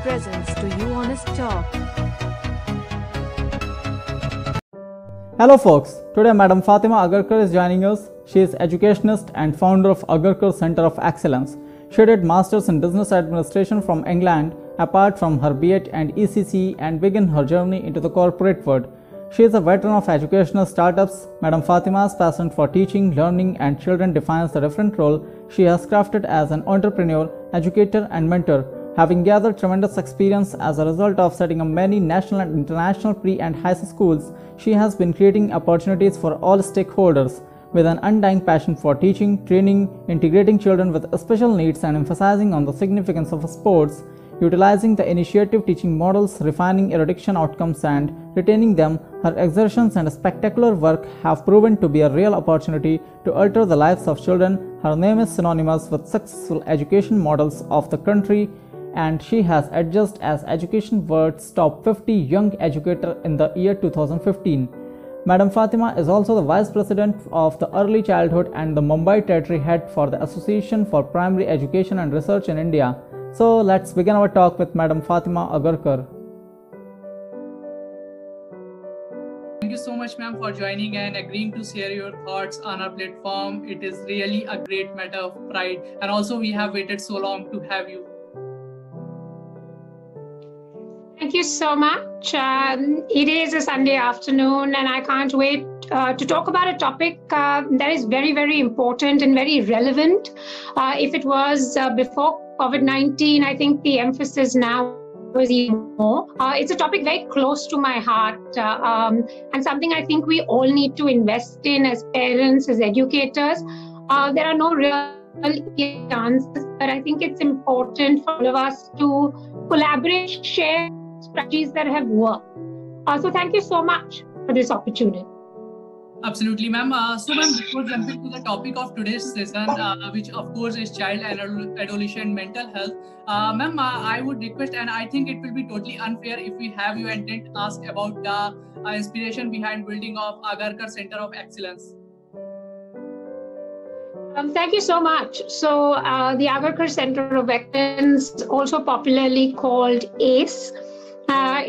presents to you Honest Talk. Hello folks, today Madam Fatema Agarkar is joining us. She is educationist and founder of Agarkar Center of Excellence. She did Masters in Business Administration from England, apart from her B.Ed and ECC, and began her journey into the corporate world. She is a veteran of educational startups. Madam Fatema's passion for teaching, learning and children defines the different role she has crafted as an entrepreneur, educator and mentor. Having gathered tremendous experience as a result of setting up many national and international pre- and high schools, she has been creating opportunities for all stakeholders. With an undying passion for teaching, training, integrating children with special needs and emphasizing on the significance of sports, utilizing the initiative teaching models, refining erudition outcomes and retaining them, her exertions and spectacular work have proven to be a real opportunity to alter the lives of children. Her name is synonymous with successful education models of the country, and she has adjudged as Education World's Top 50 Young Educator in the year 2015. Madam Fatema is also the Vice President of the Early Childhood and the Mumbai Territory Head for the Association for Primary Education and Research in India. So let's begin our talk with Madam Fatema Agarkar. Thank you so much, ma'am, for joining and agreeing to share your thoughts on our platform. It is really a great matter of pride, and also we have waited so long to have you. Thank you so much. It is a Sunday afternoon and I can't wait to talk about a topic that is very, very important and very relevant. If it was before COVID-19, I think the emphasis now is even more. It's a topic very close to my heart and something I think we all need to invest in as parents, as educators. There are no real answers, but I think it's important for all of us to collaborate, share strategies that have worked. So thank you so much for this opportunity. Absolutely, ma'am. So, ma'am, before jumping to the topic of today's session, which of course is child and adolescent mental health, ma'am, I would request, and I think it will be totally unfair if we have you and didn't ask about the inspiration behind building of Agarkar Center of Excellence. Thank you so much. So the Agarkar Center of Excellence, also popularly called ACE,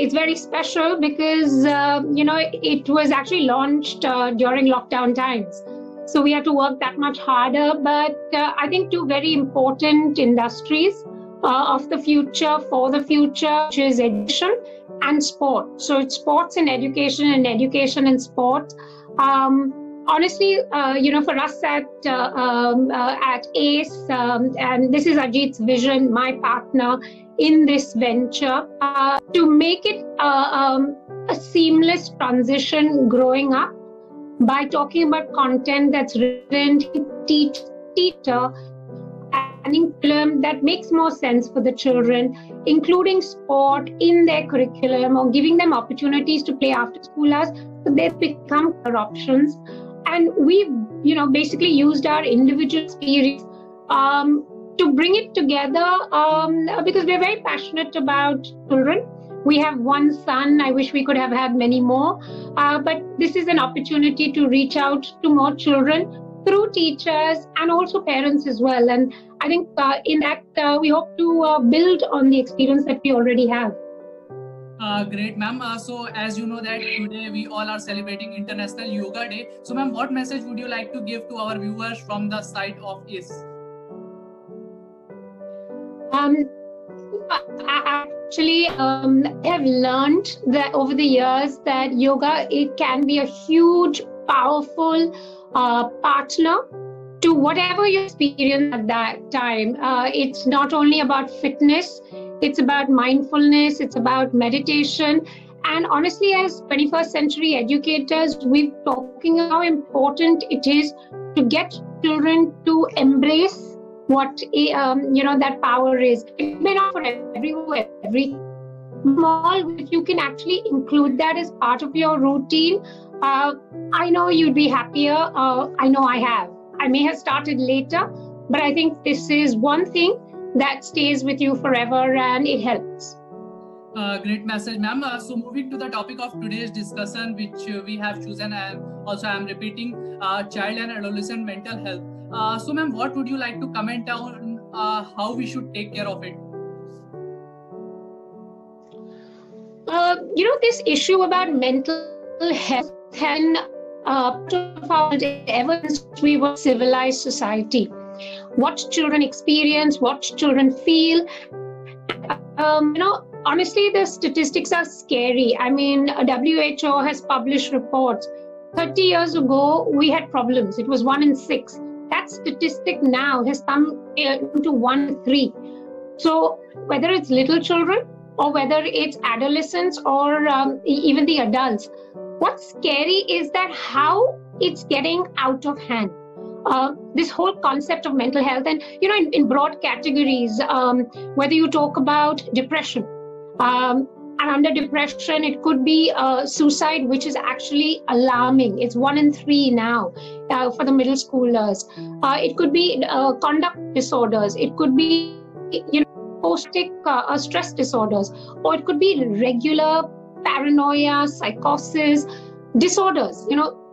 it's very special because, it was actually launched during lockdown times. So we had to work that much harder. But I think two very important industries of the future, for the future, which is education and sport. So it's sports and education and sport. Honestly, for us at ACE, and this is Ajit's vision, my partner in this venture, to make it a seamless transition growing up by talking about content that's written teacher and curriculum that makes more sense for the children, including sport in their curriculum or giving them opportunities to play after school hours, so they become career options. And we've, basically used our individual experience to bring it together because we're very passionate about children. We have one son. I wish we could have had many more. But this is an opportunity to reach out to more children through teachers and also parents as well. And I think in that, we hope to build on the experience that we already have. Great, ma'am. So as you know that today we all are celebrating International Yoga Day. So, ma'am, what message would you like to give to our viewers from the side of ACE? I actually have learned that over the years that yoga, it can be a huge, powerful partner to whatever you experience at that time. It's not only about fitness, it's about mindfulness, it's about meditation. And honestly, as 21st century educators, we're talking how important it is to get children to embrace what that power is. It may not for every small, if you can actually include that as part of your routine, I know you'd be happier. I know I have. I may have started later, but I think this is one thing that stays with you forever and it helps. Great message, ma'am. So moving to the topic of today's discussion, which we have chosen, and also I'm repeating, child and adolescent mental health. So ma'am, what would you like to comment on how we should take care of it? This issue about mental health has been part of our ever since we were civilized society. What children experience, what children feel, honestly, the statistics are scary. I mean, WHO has published reports. 30 years ago, we had problems. It was 1 in 6. That statistic now has come to 1 in 3. So whether it's little children or whether it's adolescents or even the adults, what's scary is that how it's getting out of hand. This whole concept of mental health, and in broad categories, whether you talk about depression, and under depression it could be suicide, which is actually alarming. It's 1 in 3 now for the middle schoolers. It could be conduct disorders. It could be post-traumatic stress disorders, or it could be regular paranoia, psychosis disorders,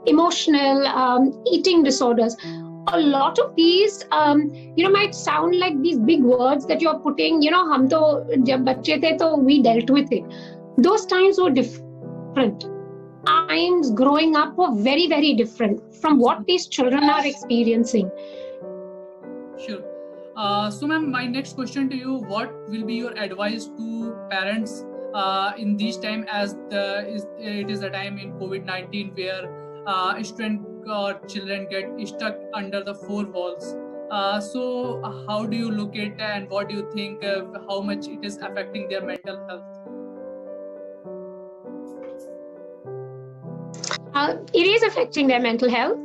emotional eating disorders. A lot of these, might sound like these big words that you're putting, hum to jab bacche the, to we dealt with it. Those times were different. Times growing up were very, very different from what these children are experiencing. Sure. So, ma'am, my next question to you: what will be your advice to parents in this time, as it is a time in COVID-19 where student children get stuck under the 4 walls? So, how do you look at, and what do you think of how much it is affecting their mental health? It is affecting their mental health.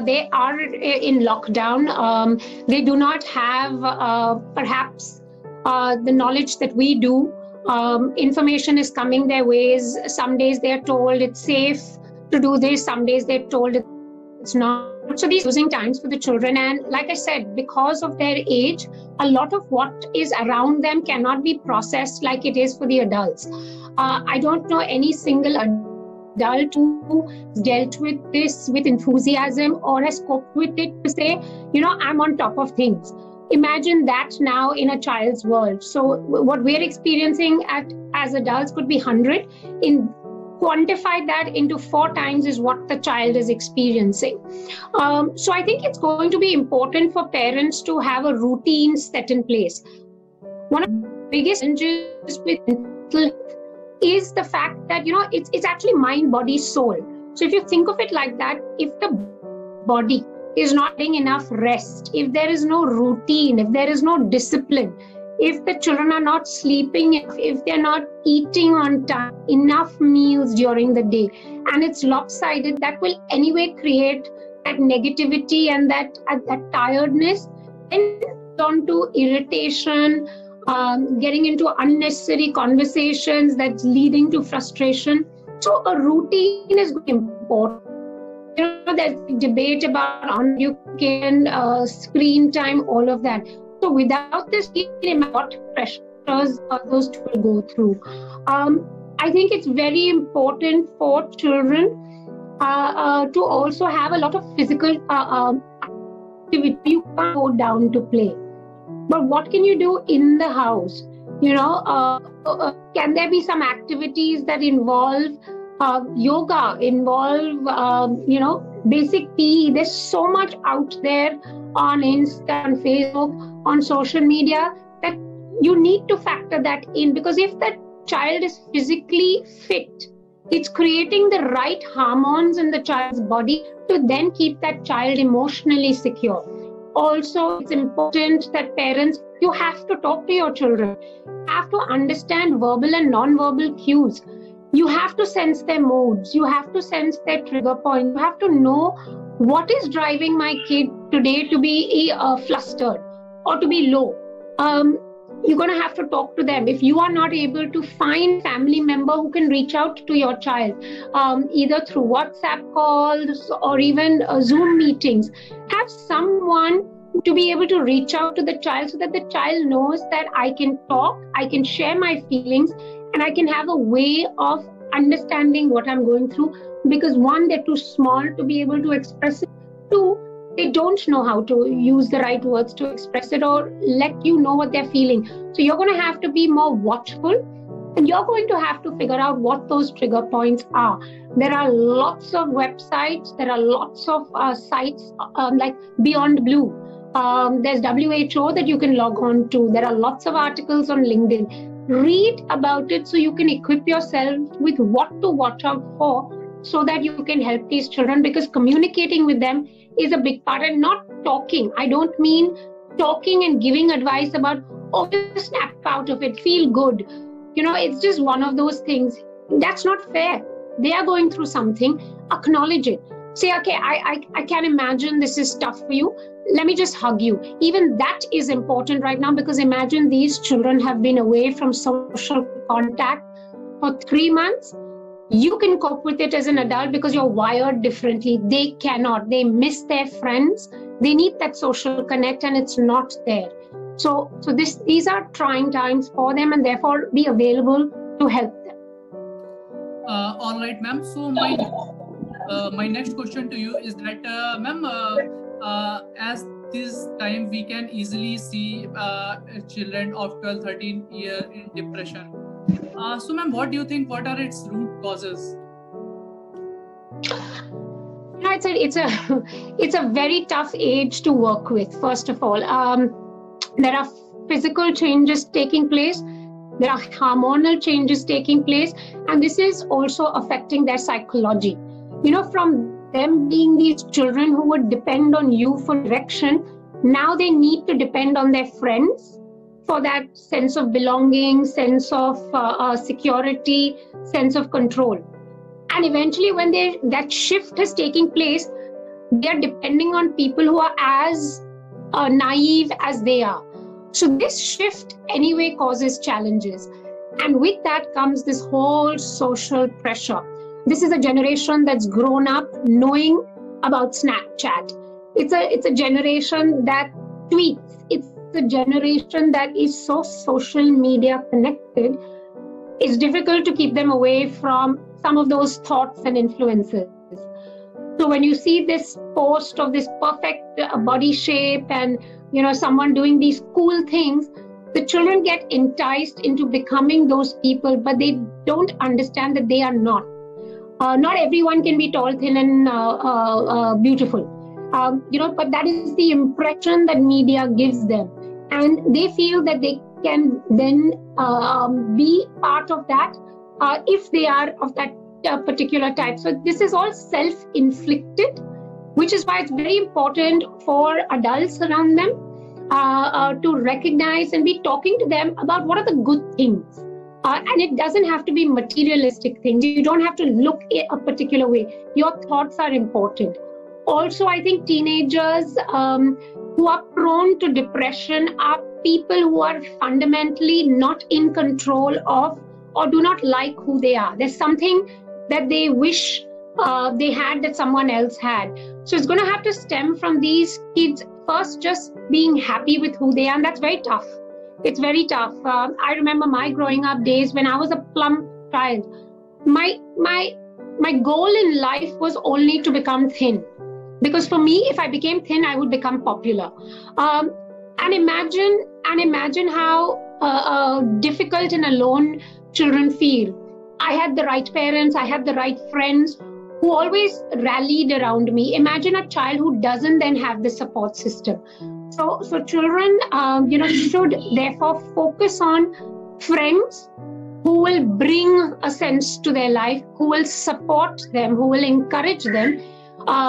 They are in lockdown. They do not have perhaps the knowledge that we do. Information is coming their ways. Some days they're told it's safe to do this. Some days they're told it's not. So these losing times for the children. And like I said, because of their age, a lot of what is around them cannot be processed like it is for the adults. I don't know any single adult who dealt with this with enthusiasm or has coped with it to say, I'm on top of things. Imagine that now in a child's world. So what we're experiencing as adults could be 100. Quantify that into 4 times is what the child is experiencing. So I think it's going to be important for parents to have a routine set in place. One of the biggest challenges with mental health is the fact that it's actually mind, body, soul. So if you think of it like that, if the body is not getting enough rest, if there is no routine, if there is no discipline, if the children are not sleeping, if they're not eating on time, enough meals during the day, and it's lopsided, that will anyway create that negativity and that tiredness, and on to irritation, getting into unnecessary conversations that's leading to frustration. So a routine is important. There's debate about on you can screen time, all of that. So without this, what pressures those two will go through. I think it's very important for children to also have a lot of physical activity. You can't go down to play. But what can you do in the house? Can there be some activities that involve yoga, involve, basic PE? There's so much out there on Insta, on Facebook, on social media, that you need to factor that in, because if that child is physically fit, it's creating the right hormones in the child's body to then keep that child emotionally secure. Also, it's important that parents, you have to talk to your children. You have to understand verbal and non-verbal cues. You have to sense their moods. You have to sense their trigger point. You have to know what is driving my kid today to be flustered or to be low. You're going to have to talk to them. If you are not able to find a family member who can reach out to your child, either through WhatsApp calls or even Zoom meetings, have someone to be able to reach out to the child so that the child knows that I can talk, I can share my feelings, and I can have a way of understanding what I'm going through. Because 1, they're too small to be able to express it. 2, they don't know how to use the right words to express it or let you know what they're feeling. So you're going to have to be more watchful. And you're going to have to figure out what those trigger points are. There are lots of websites, there are lots of sites like Beyond Blue. There's WHO that you can log on to. There are lots of articles on LinkedIn. Read about it so you can equip yourself with what to watch out for so that you can help these children, because communicating with them is a big part, and not talking. I don't mean talking and giving advice about, oh, just snap out of it, feel good. It's just one of those things. That's not fair. They are going through something. Acknowledge it. Say, okay, I can imagine this is tough for you. Let me just hug you. Even that is important right now, because imagine these children have been away from social contact for 3 months. You can cope with it as an adult because you're wired differently. They cannot. They miss their friends. They need that social connect, and it's not there. So these are trying times for them, and therefore be available to help them. All right, ma'am. So my next question to you is that, ma'am, as this time we can easily see children of 12-13 years in depression. So, ma'am, what do you think? What are its root causes? It's a very tough age to work with. First of all, there are physical changes taking place. There are hormonal changes taking place, and this is also affecting their psychology. From them being these children who would depend on you for direction, now they need to depend on their friends for that sense of belonging, sense of security, sense of control. And eventually, when that shift is taking place, they are depending on people who are as naive as they are. So this shift anyway causes challenges. And with that comes this whole social pressure. This is a generation that's grown up knowing about Snapchat. It's a generation that tweets. It's a generation that is so social media connected. It's difficult to keep them away from some of those thoughts and influences. So when you see this post of this perfect body shape and someone doing these cool things, the children get enticed into becoming those people, but they don't understand that they are not. Not everyone can be tall, thin, and beautiful. But that is the impression that media gives them, and they feel that they can then be part of that if they are of that particular type. So this is all self-inflicted, which is why it's very important for adults around them to recognize and be talking to them about what are the good things. And it doesn't have to be materialistic things. You don't have to look a particular way. Your thoughts are important. Also, I think teenagers who are prone to depression are people who are fundamentally not in control of or do not like who they are. There's something that they wish they had that someone else had. So it's going to have to stem from these kids first just being happy with who they are, and that's very tough. It's very tough. I remember my growing up days when I was a plump child. My goal in life was only to become thin, because for me, if I became thin, I would become popular. And imagine how difficult and alone children feel. I had the right parents, I had the right friends who always rallied around me. Imagine a child who doesn't then have the support system. So children, should therefore focus on friends who will bring a sense to their life, who will support them, who will encourage them.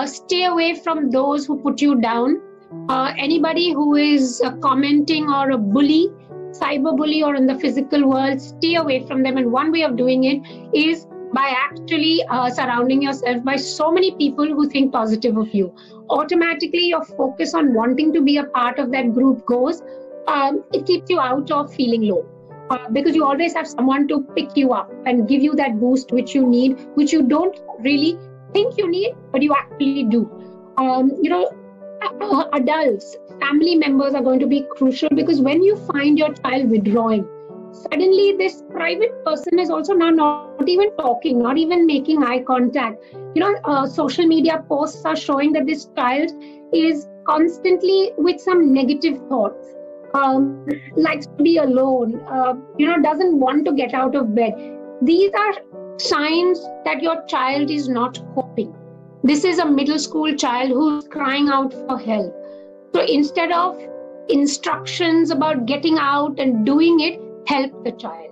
Stay away from those who put you down. Anybody who is commenting or a bully, cyberbully, or in the physical world, stay away from them. And one way of doing it is by actually surrounding yourself by so many people who think positive of you. Automatically, your focus on wanting to be a part of that group goes. It keeps you out of feeling low, because you always have someone to pick you up and give you that boost which you need, which you don't really think you need, but you actually do. Adults, family members are going to be crucial, because when you find your child withdrawing, suddenly this private person is also now not even talking, not even making eye contact. Social media posts are showing that this child is constantly with some negative thoughts. likes to be alone, doesn't want to get out of bed. These are signs that your child is not coping. This is a middle school child who's crying out for help. So instead of instructions about getting out and doing it, help the child.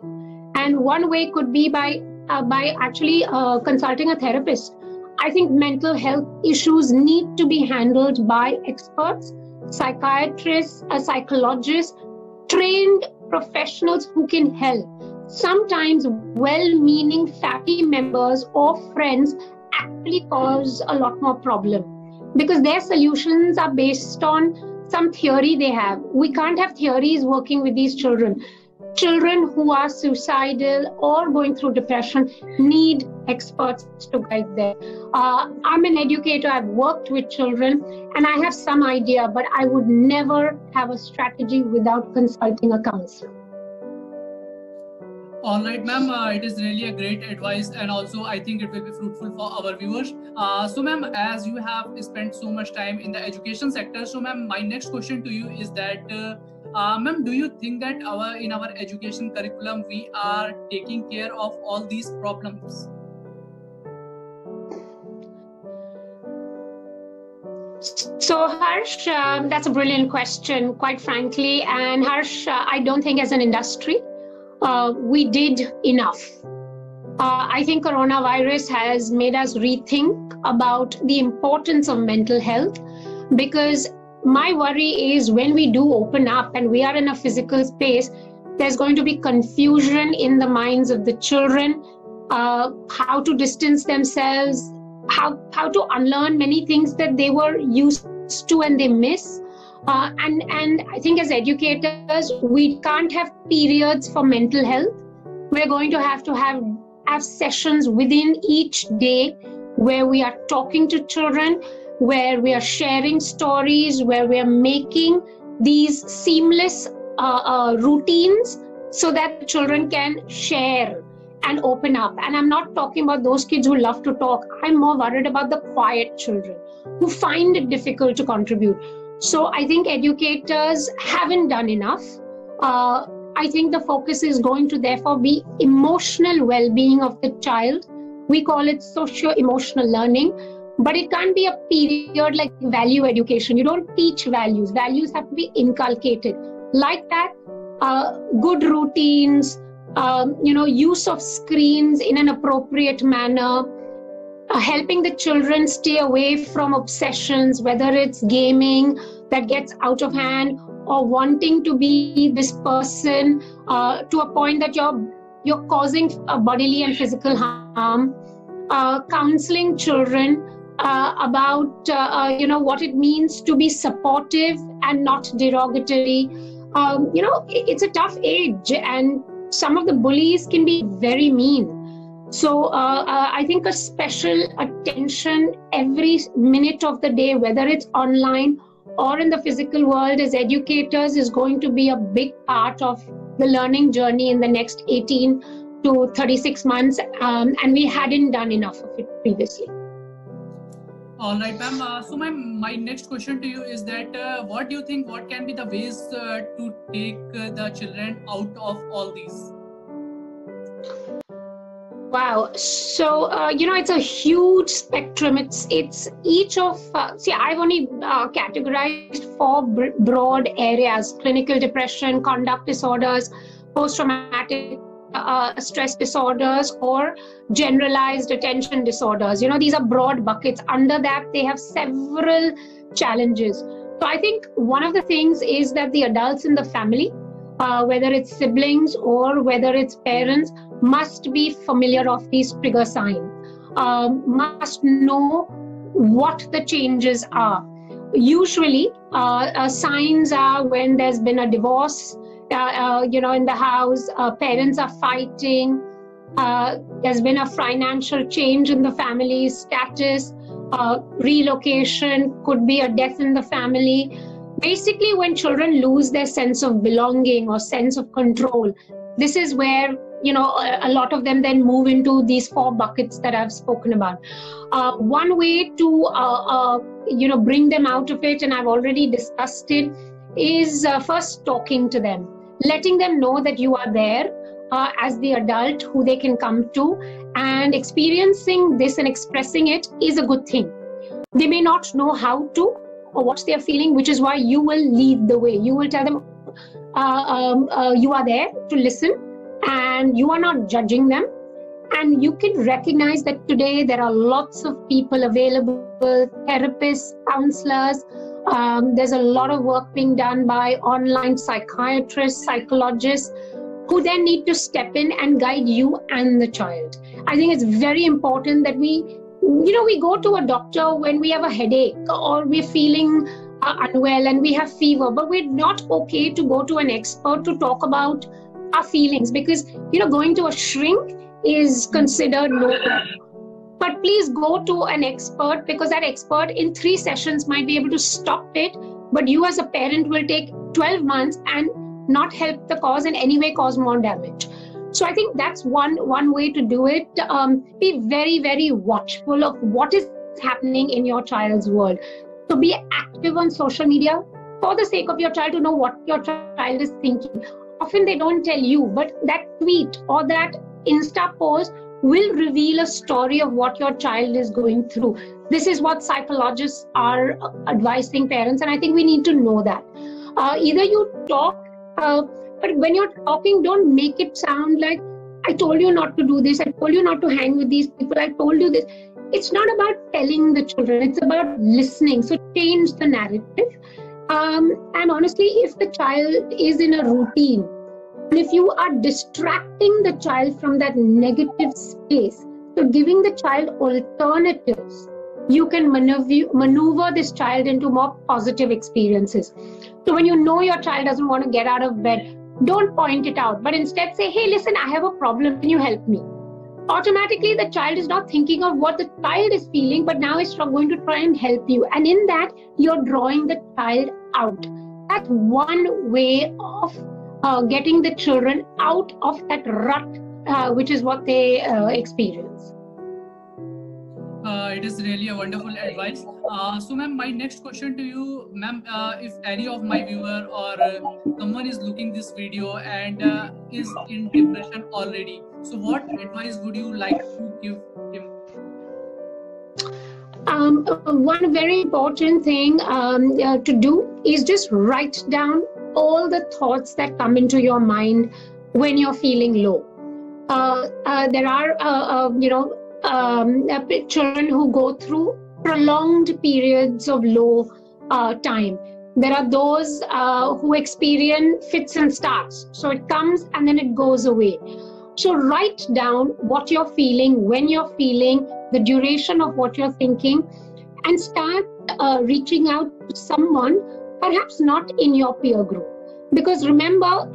And one way could be by actually consulting a therapist. I think mental health issues need to be handled by experts, psychiatrists, psychologists, trained professionals who can help. Sometimes well-meaning family members or friends actually cause a lot more problem because their solutions are based on some theory they have. We can't have theories working with these children. Children who are suicidal or going through depression need experts to guide them. I'm an educator, I've worked with children, and I have some idea, but I would never have a strategy without consulting a counselor. All right, ma'am, it is really a great advice, and also I think it will be fruitful for our viewers. So ma'am, as you have spent so much time in the education sector, so ma'am, my next question to you is that, ma'am, do you think that in our education curriculum, we are taking care of all these problems? So Harsh, that's a brilliant question, quite frankly. And Harsh, I don't think as an industry, we did enough. I think coronavirus has made us rethink about the importance of mental health, because my worry is when we do open up and we are in a physical space, there's going to be confusion in the minds of the children, how to distance themselves, how to unlearn many things that they were used to and they miss. And I think as educators, we can't have periods for mental health. We're going to have sessions within each day where we are talking to children, where we are sharing stories, where we are making these seamless routines so that children can share and open up. And I'm not talking about those kids who love to talk. I'm more worried about the quiet children who find it difficult to contribute. So I think educators haven't done enough. I think the focus is going to therefore be emotional well-being of the child. We call it socio-emotional learning, but it can't be a period like value education. You don't teach values. Values have to be inculcated. Like that, good routines, use of screens in an appropriate manner, helping the children stay away from obsessions, whether it's gaming that gets out of hand or wanting to be this person to a point that you're causing bodily and physical harm, counseling children about what it means to be supportive and not derogatory. It's a tough age and some of the bullies can be very mean. So I think a special attention every minute of the day, whether it's online or in the physical world as educators, is going to be a big part of the learning journey in the next 18 to 36 months. And we hadn't done enough of it previously. All right, ma'am. So my next question to you is that what do you think, what can be the ways to take the children out of all these? Wow. So, it's a huge spectrum. It's each of, I've only categorized 4 broad areas: clinical depression, conduct disorders, post-traumatic stress disorders, or generalized attention disorders. These are broad buckets. Under that, they have several challenges. So I think one of the things is that the adults in the family, whether it's siblings or whether it's parents, must be familiar of these trigger signs, must know what the changes are. Usually, signs are when there's been a divorce, in the house, parents are fighting, there's been a financial change in the family status, relocation, could be a death in the family. Basically, when children lose their sense of belonging or sense of control, this is where a lot of them then move into these 4 buckets that I've spoken about. One way to bring them out of it, and I've already discussed it, is first talking to them, letting them know that you are there as the adult who they can come to, and experiencing this and expressing it is a good thing. They may not know how to or what they're feeling, which is why you will lead the way. You will tell them you are there to listen and you are not judging them. And you can recognize that today there are lots of people available, therapists, counselors. There's a lot of work being done by online psychiatrists, psychologists, who then need to step in and guide you and the child. I think it's very important that we go to a doctor when we have a headache or we're feeling unwell and we have fever, but we're not okay to go to an expert to talk about our feelings, because going to a shrink is considered low. But please go to an expert, because that expert in 3 sessions might be able to stop it, but you as a parent will take 12 months and not help the cause and anyway cause more damage. So I think that's one way to do it. Be very, very watchful of what is happening in your child's world. So be active on social media for the sake of your child, to know what your child is thinking. Often they don't tell you, but that tweet or that Insta post will reveal a story of what your child is going through. This is what psychologists are advising parents, and I think we need to know that. Either you talk, but when you're talking, don't make it sound like, I told you not to do this, I told you not to hang with these people, I told you this. It's not about telling the children, it's about listening. So change the narrative. And honestly, if the child is in a routine, and if you are distracting the child from that negative space, so giving the child alternatives, you can maneuver this child into more positive experiences. So when you know your child doesn't want to get out of bed, don't point it out, but instead say, hey, listen, I have a problem, can you help me? Automatically, the child is not thinking of what the child is feeling, but now is going to try and help you. And in that, you're drawing the child out. That's one way of getting the children out of that rut, which is what they experience. It is really a wonderful advice. So ma'am, my next question to you, ma'am, if any of my viewer or someone is looking this video and is in depression already, so what advice would you like to give him? One very important thing to do is just write down all the thoughts that come into your mind when you're feeling low. There are, children who go through prolonged periods of low time. There are those who experience fits and starts. So it comes and then it goes away. So write down what you're feeling, when you're feeling, the duration of what you're thinking, and start reaching out to someone, perhaps not in your peer group. Because remember,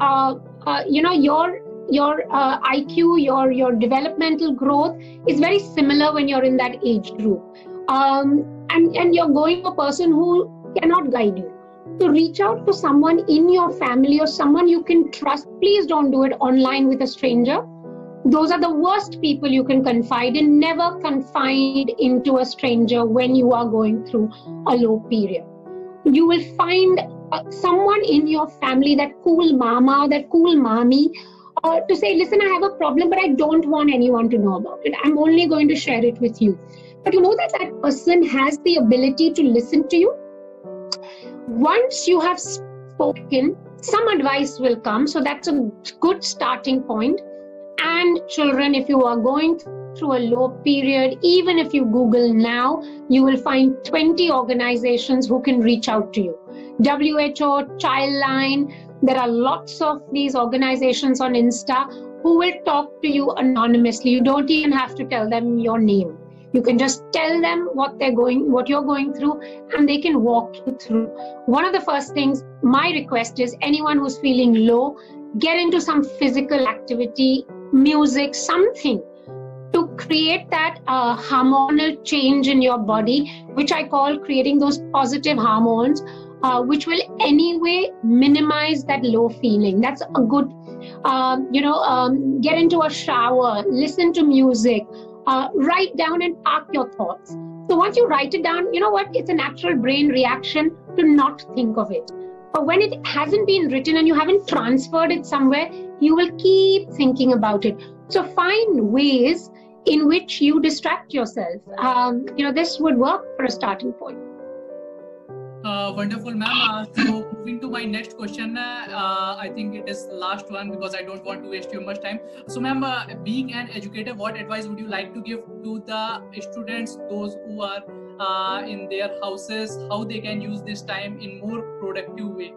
your IQ, your developmental growth is very similar when you're in that age group. And you're going to a person who cannot guide you. So reach out to someone in your family or someone you can trust. Please don't do it online with a stranger. Those are the worst people you can confide in. Never confide into a stranger when you are going through a low period. You will find someone in your family, that cool mama, that cool mommy, to say, listen, I have a problem, but I don't want anyone to know about it. I'm only going to share it with you. But you know that that person has the ability to listen to you. Once you have spoken, some advice will come. So that's a good starting point. And children, if you are going through a low period, even if you Google now, you will find 20 organizations who can reach out to you. WHO, Childline, there are lots of these organizations on Insta who will talk to you anonymously. You don't even have to tell them your name. You can just tell them what you're going through, and they can walk you through. One of the first things, my request is, anyone who's feeling low, get into some physical activity, music, something to create that hormonal change in your body, which I call creating those positive hormones, which will anyway minimize that low feeling. That's a good, get into a shower, listen to music, write down and park your thoughts. So once you write it down, you know what? It's a natural brain reaction to not think of it. But when it hasn't been written and you haven't transferred it somewhere, you will keep thinking about it. So find ways in which you distract yourself. This would work for a starting point. Wonderful, ma'am. So moving to my next question, I think it is the last one because I don't want to waste too much time. So, ma'am, being an educator, what advice would you like to give to the students, those who are in their houses, how they can use this time in more productive way?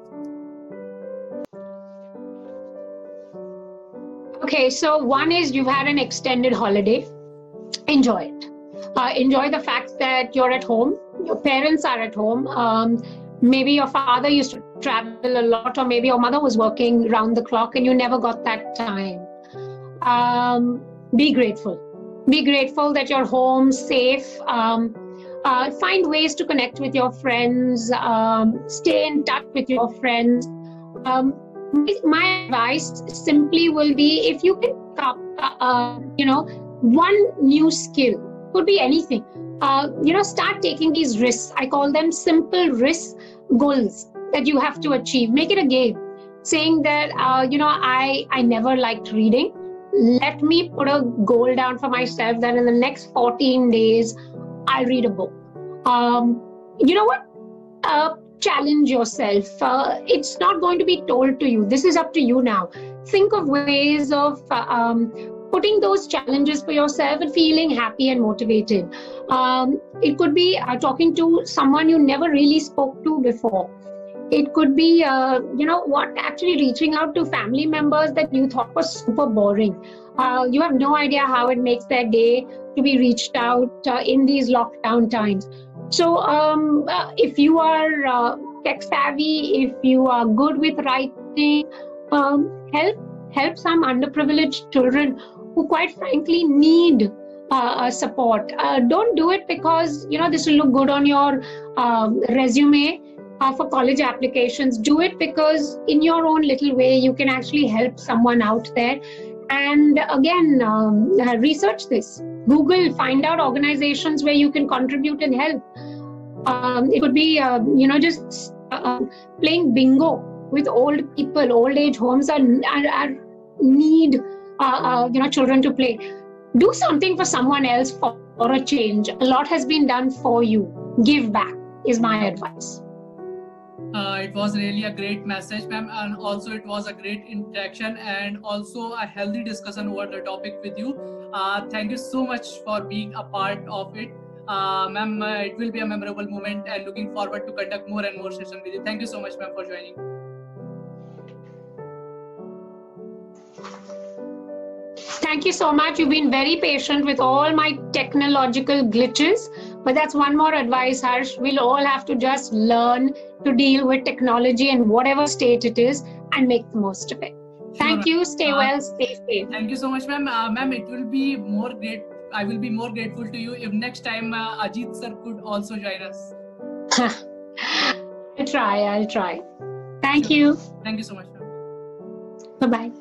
Okay, so one is you've had an extended holiday. Enjoy it. Enjoy the fact that you're at home, your parents are at home. Maybe your father used to travel a lot, or maybe your mother was working round the clock and you never got that time. Be grateful. Be grateful that you're home, safe. Find ways to connect with your friends. Stay in touch with your friends. My advice simply will be, if you can pick up, one new skill, could be anything. Start taking these risks. I call them simple risk goals that you have to achieve. Make it a game, saying that, I never liked reading. Let me put a goal down for myself that in the next 14 days, I'll read a book. You know what? Challenge yourself. It's not going to be told to you. This is up to you now. Think of ways of putting those challenges for yourself and feeling happy and motivated. It could be talking to someone you never really spoke to before. It could be, actually reaching out to family members that you thought was super boring. You have no idea how it makes their day to be reached out in these lockdown times. So if you are tech savvy, if you are good with writing, help some underprivileged children who quite frankly need support. Don't do it because this will look good on your resume for college applications. Do it because in your own little way you can actually help someone out there. And again, research this. Google, find out organizations where you can contribute and help. It could be, just playing bingo with old people. Old age homes are need, children to play. Do something for someone else for a change. A lot has been done for you. Give back is my advice. It was really a great message, ma'am, and also it was a great interaction and also a healthy discussion over the topic with you. Thank you so much for being a part of it. Ma'am, it will be a memorable moment and looking forward to conduct more and more sessions with you. Thank you so much, ma'am, for joining. Thank you so much. You've been very patient with all my technological glitches. But that's one more advice, Harsh. We'll all have to just learn to deal with technology in whatever state it is and make the most of it. Thank you. Stay well, stay safe. Thank you so much, ma'am. Ma'am, it will be more great. I will be more grateful to you if next time Ajit sir could also join us. I'll try. Thank you. Thank you so much, ma'am. Bye-bye.